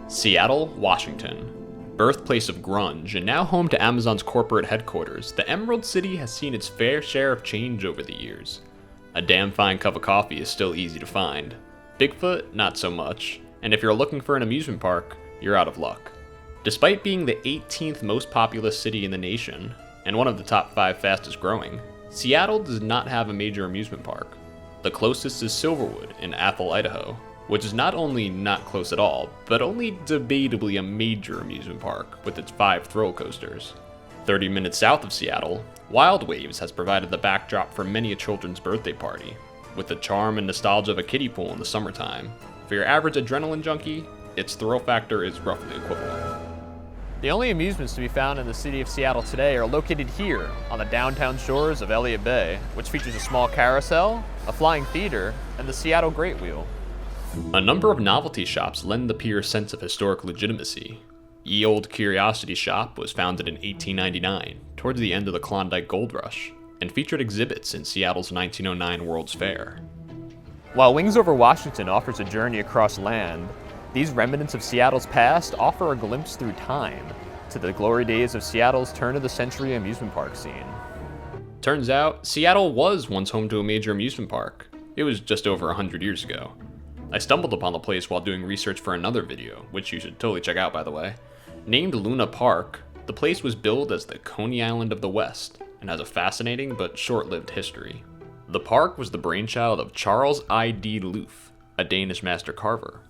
Seattle, Washington. Birthplace of grunge, and now home to Amazon's corporate headquarters, the Emerald City has seen its fair share of change over the years. A damn fine cup of coffee is still easy to find. Bigfoot, not so much. And if you're looking for an amusement park, you're out of luck. Despite being the 18th most populous city in the nation, and one of the top 5 fastest growing, Seattle does not have a major amusement park. The closest is Silverwood in Athol, Idaho, which is not only not close at all, but only debatably a major amusement park with its 5 thrill coasters. 30 minutes south of Seattle, Wild Waves has provided the backdrop for many a children's birthday party, with the charm and nostalgia of a kiddie pool in the summertime. For your average adrenaline junkie, its thrill factor is roughly equivalent. The only amusements to be found in the city of Seattle today are located here on the downtown shores of Elliott Bay, which features a small carousel, a flying theater, and the Seattle Great Wheel. A number of novelty shops lend the pier a sense of historic legitimacy. Ye Old Curiosity Shop was founded in 1899, towards the end of the Klondike Gold Rush, and featured exhibits in Seattle's 1909 World's Fair. While Wings Over Washington offers a journey across land, these remnants of Seattle's past offer a glimpse through time to the glory days of Seattle's turn-of-the-century amusement park scene. Turns out, Seattle was once home to a major amusement park. It was just over 100 years ago. I stumbled upon the place while doing research for another video, which you should totally check out by the way. Named Luna Park, the place was billed as the Coney Island of the West, and has a fascinating but short-lived history. The park was the brainchild of Charles I.D. Loof, a Danish master carver.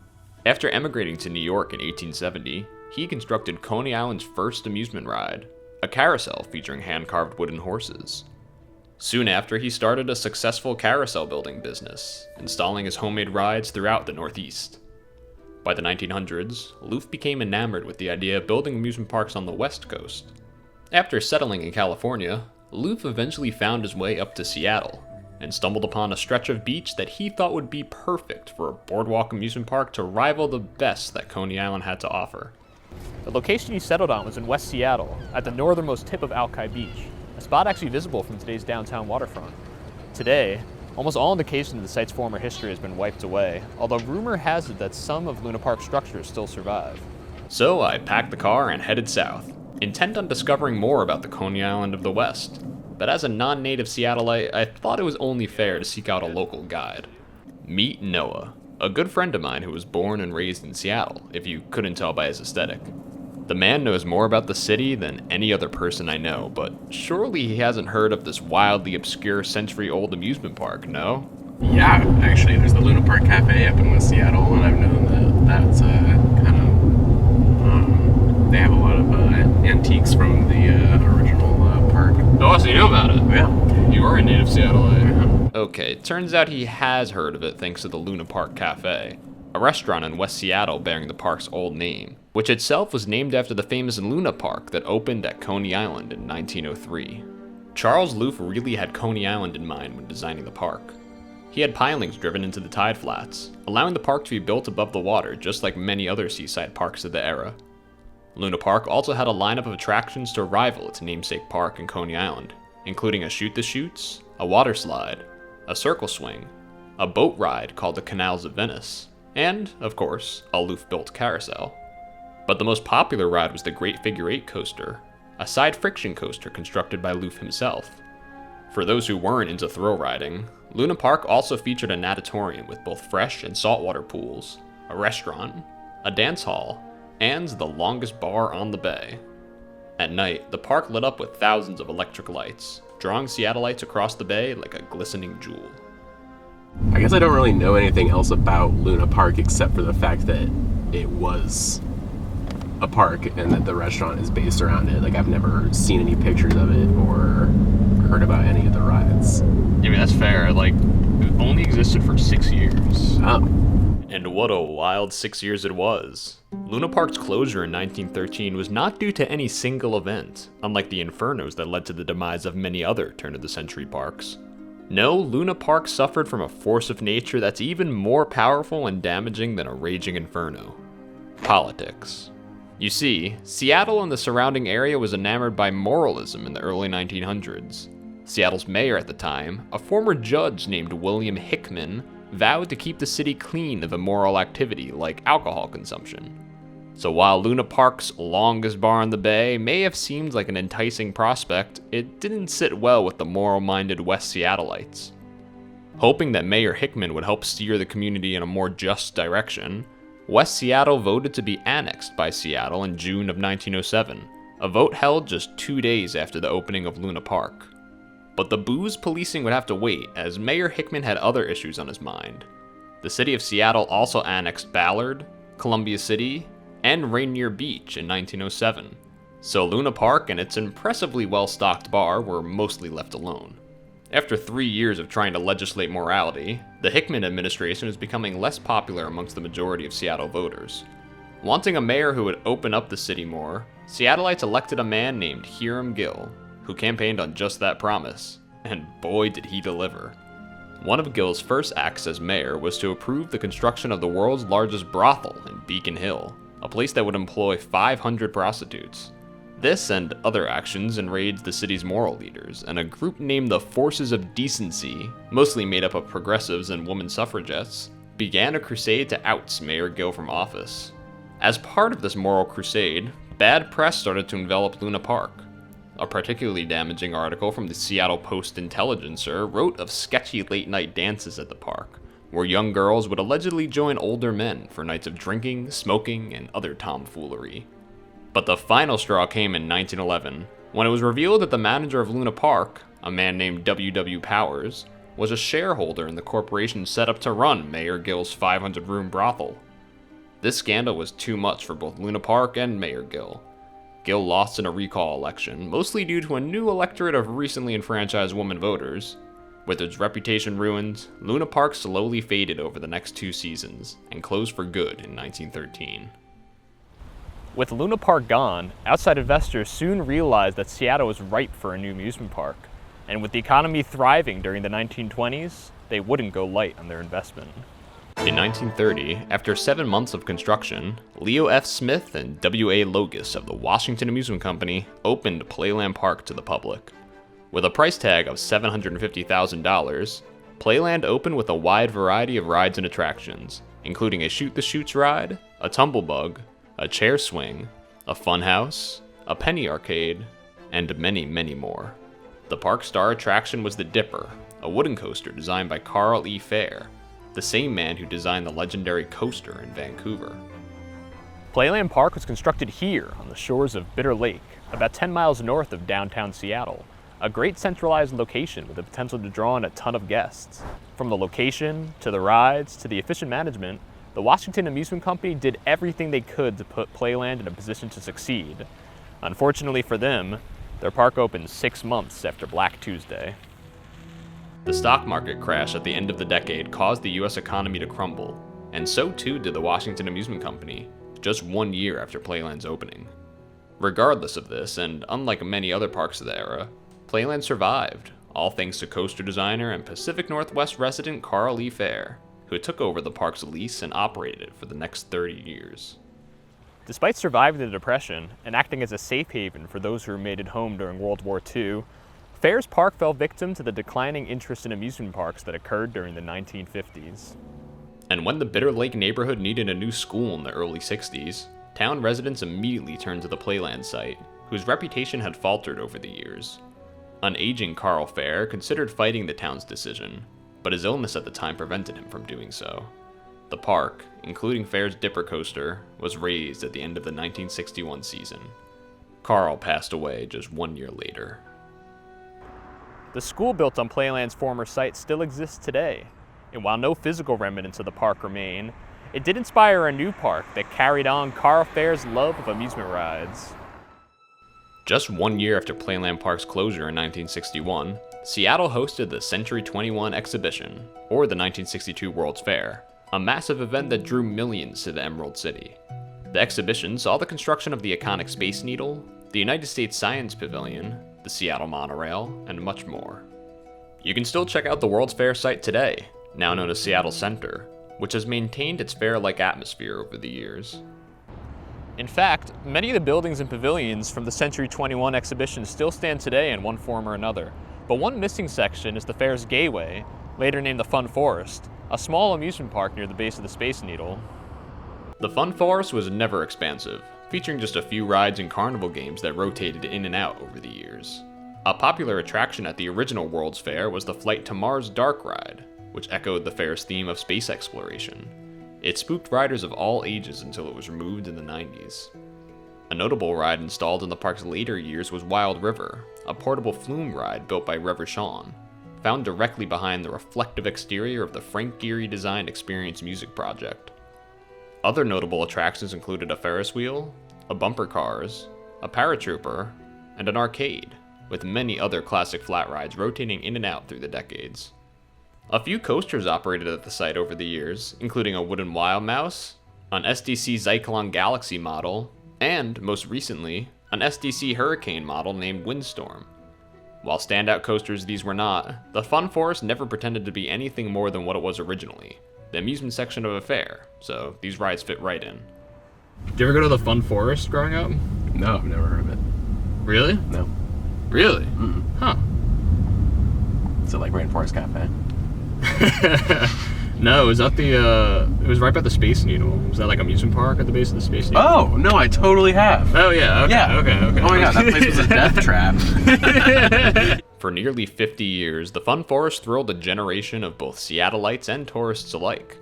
After emigrating to New York in 1870, he constructed Coney Island's first amusement ride, a carousel featuring hand-carved wooden horses. Soon after, he started a successful carousel building business, installing his homemade rides throughout the Northeast. By the 1900s, Loof became enamored with the idea of building amusement parks on the West Coast. After settling in California, Loof eventually found his way up to Seattle, and stumbled upon a stretch of beach that he thought would be perfect for a boardwalk amusement park to rival the best that Coney Island had to offer. The location he settled on was in West Seattle, at the northernmost tip of Alki Beach, a spot actually visible from today's downtown waterfront. Today, almost all indication of the site's former history has been wiped away, although rumor has it that some of Luna Park's structures still survive. So I packed the car and headed south, intent on discovering more about the Coney Island of the West. But as a non-native Seattleite, I thought it was only fair to seek out a local guide. Meet Noah, a good friend of mine who was born and raised in Seattle, if you couldn't tell by his aesthetic. The man knows more about the city than any other person I know, but surely he hasn't heard of this wildly obscure century-old amusement park, no? Yeah, actually, there's the Luna Park Cafe up in West Seattle, and I've known that's kind of, they have a lot of antiques from the original park. Oh, so you know about it? Yeah. You are a native Seattleite. Okay, turns out he has heard of it thanks to the Luna Park Cafe, a restaurant in West Seattle bearing the park's old name, which itself was named after the famous Luna Park that opened at Coney Island in 1903. Charles Loof really had Coney Island in mind when designing the park. He had pilings driven into the tide flats, allowing the park to be built above the water just like many other seaside parks of the era. Luna Park also had a lineup of attractions to rival its namesake park in Coney Island, including a shoot-the-chutes, a water slide, a circle swing, a boat ride called the Canals of Venice, and, of course, a Loof-built carousel. But the most popular ride was the Great Figure 8 coaster, a side friction coaster constructed by Loof himself. For those who weren't into thrill riding, Luna Park also featured a natatorium with both fresh and saltwater pools, a restaurant, a dance hall, and the longest bar on the bay. At night, the park lit up with thousands of electric lights, drawing Seattleites across the bay like a glistening jewel. I guess I don't really know anything else about Luna Park except for the fact that it was a park and that the restaurant is based around it. Like, I've never seen any pictures of it or heard about any of the rides. I mean, that's fair. Like, it only existed for 6 years. Oh. And what a wild 6 years it was. Luna Park's closure in 1913 was not due to any single event, unlike the infernos that led to the demise of many other turn-of-the-century parks. No, Luna Park suffered from a force of nature that's even more powerful and damaging than a raging inferno. Politics. You see, Seattle and the surrounding area was enamored by moralism in the early 1900s. Seattle's mayor at the time, a former judge named William Hickman, vowed to keep the city clean of immoral activity like alcohol consumption. So while Luna Park's longest bar in the bay may have seemed like an enticing prospect, it didn't sit well with the moral-minded West Seattleites. Hoping that Mayor Hickman would help steer the community in a more just direction, West Seattle voted to be annexed by Seattle in June of 1907, a vote held just 2 days after the opening of Luna Park. But the booze policing would have to wait, as Mayor Hickman had other issues on his mind. The city of Seattle also annexed Ballard, Columbia City, and Rainier Beach in 1907, so Luna Park and its impressively well-stocked bar were mostly left alone. After 3 years of trying to legislate morality, the Hickman administration was becoming less popular amongst the majority of Seattle voters. Wanting a mayor who would open up the city more, Seattleites elected a man named Hiram Gill, who campaigned on just that promise, and boy did he deliver. One of Gill's first acts as mayor was to approve the construction of the world's largest brothel in Beacon Hill, a place that would employ 500 prostitutes. This and other actions enraged the city's moral leaders, and a group named the Forces of Decency, mostly made up of progressives and women suffragettes, began a crusade to oust Mayor Gill from office. As part of this moral crusade, bad press started to envelop Luna Park. A particularly damaging article from the Seattle Post-Intelligencer wrote of sketchy late-night dances at the park, where young girls would allegedly join older men for nights of drinking, smoking, and other tomfoolery. But the final straw came in 1911, when it was revealed that the manager of Luna Park, a man named W.W. Powers, was a shareholder in the corporation set up to run Mayor Gill's 500-room brothel. This scandal was too much for both Luna Park and Mayor Gill. Gill lost in a recall election, mostly due to a new electorate of recently enfranchised women voters. With its reputation ruined, Luna Park slowly faded over the next 2 seasons, and closed for good in 1913. With Luna Park gone, outside investors soon realized that Seattle was ripe for a new amusement park, and with the economy thriving during the 1920s, they wouldn't go light on their investment. In 1930, after 7 months of construction, Leo F. Smith and W.A. Logus of the Washington Amusement Company opened Playland Park to the public. With a price tag of $750,000, Playland opened with a wide variety of rides and attractions, including a shoot-the-chutes ride, a tumblebug, a chair swing, a funhouse, a penny arcade, and many, many more. The park's star attraction was the Dipper, a wooden coaster designed by Carl E. Fair, the same man who designed the legendary coaster in Vancouver. Playland Park was constructed here on the shores of Bitter Lake, about 10 miles north of downtown Seattle, a great centralized location with the potential to draw in a ton of guests. From the location, to the rides, to the efficient management, the Washington Amusement Company did everything they could to put Playland in a position to succeed. Unfortunately for them, their park opened 6 months after Black Tuesday. The stock market crash at the end of the decade caused the US economy to crumble, and so too did the Washington Amusement Company, just 1 year after Playland's opening. Regardless of this, and unlike many other parks of the era, Playland survived, all thanks to coaster designer and Pacific Northwest resident Carl E. Fair, who took over the park's lease and operated it for the next 30 years. Despite surviving the Depression and acting as a safe haven for those who made it home during World War II, Fair's Park fell victim to the declining interest in amusement parks that occurred during the 1950s. And when the Bitter Lake neighborhood needed a new school in the early 60s, town residents immediately turned to the Playland site, whose reputation had faltered over the years. An aging Carl Fair considered fighting the town's decision, but his illness at the time prevented him from doing so. The park, including Fair's Dipper coaster, was razed at the end of the 1961 season. Carl passed away just 1 year later. The school built on Playland's former site still exists today, and while no physical remnants of the park remain, it did inspire a new park that carried on Carl Fair's love of amusement rides. Just 1 year after Playland Park's closure in 1961, Seattle hosted the Century 21 exhibition, or the 1962 World's Fair, a massive event that drew millions to the Emerald City. The exhibition saw the construction of the iconic Space Needle, the United States Science Pavilion, the Seattle Monorail, and much more. You can still check out the World's Fair site today, now known as Seattle Center, which has maintained its fair-like atmosphere over the years. In fact, many of the buildings and pavilions from the Century 21 exhibition still stand today in one form or another, but one missing section is the fair's Gayway, later named the Fun Forest, a small amusement park near the base of the Space Needle. The Fun Forest was never expansive, featuring just a few rides and carnival games that rotated in and out over the years. A popular attraction at the original World's Fair was the Flight to Mars Dark Ride, which echoed the fair's theme of space exploration. It spooked riders of all ages until it was removed in the 90s. A notable ride installed in the park's later years was Wild River, a portable flume ride built by Rever Sean, found directly behind the reflective exterior of the Frank Gehry designed Experience Music project. Other notable attractions included a Ferris wheel, a bumper cars, a paratrooper, and an arcade, with many other classic flat rides rotating in and out through the decades. A few coasters operated at the site over the years, including a wooden Wild Mouse, an SDC Zyklon Galaxy model, and, most recently, an SDC Hurricane model named Windstorm. While standout coasters these were not, the Fun Forest never pretended to be anything more than what it was originally, the amusement section of a fair, so these rides fit right in. Did you ever go to the Fun Forest growing up? No, I've never heard of it. Really? No. Really? Mm-mm. Huh. Is it like Rainforest Cafe? No, it was at the, it was right by the Space Needle. Was that like amusement park at the base of the Space Needle? Oh, no, I totally have. Oh, yeah, okay, Yeah. okay. Oh my god, that place was a death trap. For nearly 50 years, the Fun Forest thrilled a generation of both Seattleites and tourists alike.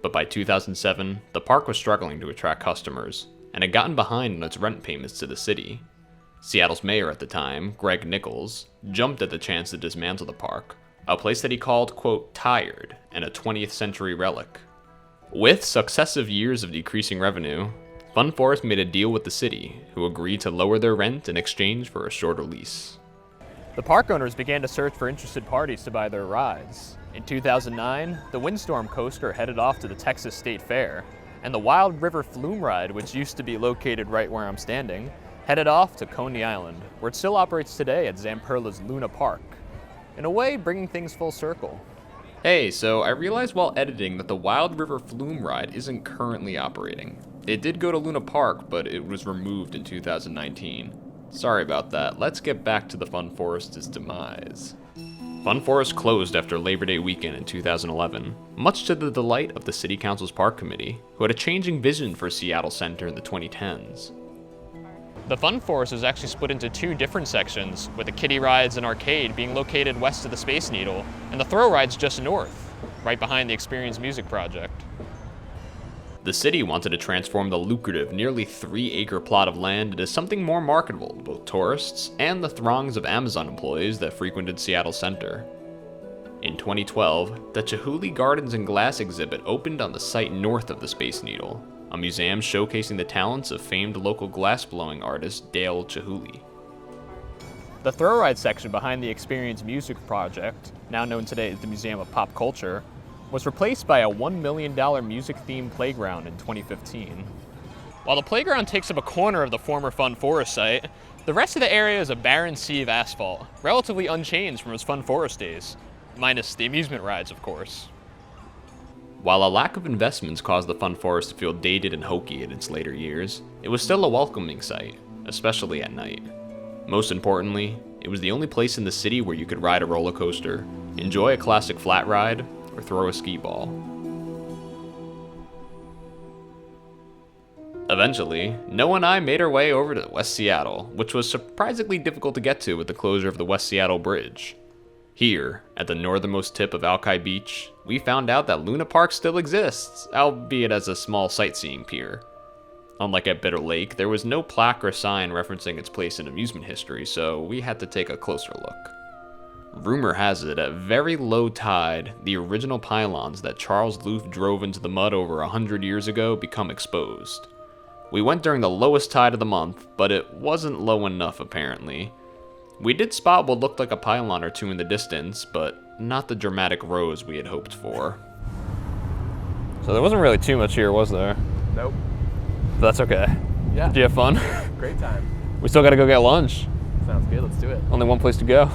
But by 2007, the park was struggling to attract customers, and had gotten behind on its rent payments to the city. Seattle's mayor at the time, Greg Nichols, jumped at the chance to dismantle the park, a place that he called, quote, tired, and a 20th century relic. With successive years of decreasing revenue, Fun Forest made a deal with the city, who agreed to lower their rent in exchange for a shorter lease. The park owners began to search for interested parties to buy their rides. In 2009, the Windstorm coaster headed off to the Texas State Fair, and the Wild River Flume ride, which used to be located right where I'm standing, headed off to Coney Island, where it still operates today at Zamperla's Luna Park. In a way, bringing things full circle. Hey, so I realized while editing that the Wild River Flume ride isn't currently operating. It did go to Luna Park, but it was removed in 2019. Sorry about that. Let's get back to the Fun Forest's demise. Fun Forest closed after Labor Day weekend in 2011, much to the delight of the City Council's Park Committee, who had a changing vision for Seattle Center in the 2010s. The Fun Forest is actually split into two different sections, with the kiddie rides and arcade being located west of the Space Needle, and the thrill rides just north, right behind the Experience Music project. The city wanted to transform the lucrative, nearly 3-acre plot of land into something more marketable to both tourists and the throngs of Amazon employees that frequented Seattle Center. In 2012, the Chihuly Gardens and Glass exhibit opened on the site north of the Space Needle, a museum showcasing the talents of famed local glassblowing artist Dale Chihuly. The thrill ride section behind the Experience Music project, now known today as the Museum of Pop Culture, was replaced by a $1 million music-themed playground in 2015. While the playground takes up a corner of the former Fun Forest site, the rest of the area is a barren sea of asphalt, relatively unchanged from its Fun Forest days, minus the amusement rides, of course. While a lack of investments caused the Fun Forest to feel dated and hokey in its later years, it was still a welcoming sight, especially at night. Most importantly, it was the only place in the city where you could ride a roller coaster, enjoy a classic flat ride, or throw a skee ball. Eventually, Noah and I made our way over to West Seattle, which was surprisingly difficult to get to with the closure of the West Seattle Bridge. Here, at the northernmost tip of Alki Beach, we found out that Luna Park still exists, albeit as a small sightseeing pier. Unlike at Bitter Lake, there was no plaque or sign referencing its place in amusement history, so we had to take a closer look. Rumor has it, at very low tide, the original pylons that Charles Loof drove into the mud over 100 years ago become exposed. We went during the lowest tide of the month, but it wasn't low enough apparently. We did spot what looked like a pylon or two in the distance, but not the dramatic rows we had hoped for. So there wasn't really too much here, was there? Nope. But that's okay. Yeah. Did you have fun? Great time. We still gotta go get lunch. Sounds good, let's do it. Only one place to go.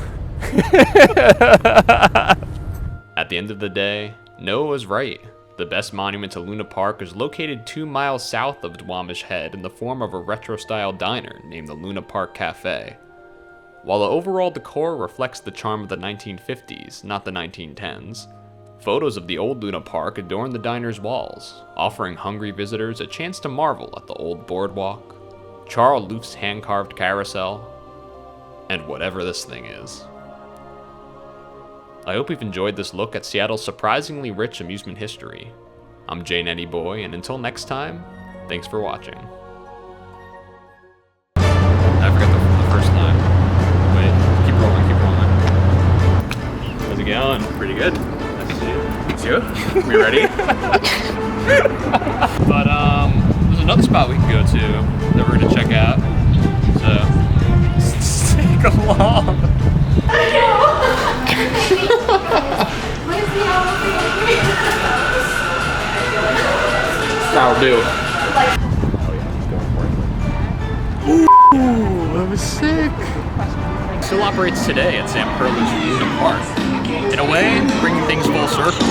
At the end of the day, Noah was right. The best monument to Luna Park is located 2 miles south of Duwamish Head in the form of a retro-style diner named the Luna Park Cafe. While the overall decor reflects the charm of the 1950s, not the 1910s, Photos of the old Luna Park adorn the diner's walls, offering hungry visitors a chance to marvel at the old boardwalk, Charles Louf's hand-carved carousel, and whatever this thing is. I hope you've enjoyed this look at Seattle's surprisingly rich amusement history. I'm Jane Eddie Boy, and until next time, thanks for watching. I forgot the first line. Wait, keep rolling. How's it going? Pretty good. Nice to see you. It's you? We ready? But there's another spot we can go to that we're gonna check out. So stick along. That'll do. Ooh, that was sick. Still operates today at Sam Perler's Luna Park. In a way, bringing things full circle.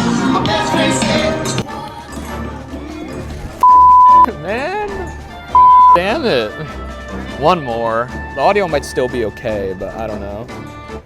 Man, damn it. One more. The audio might still be okay, but I don't know.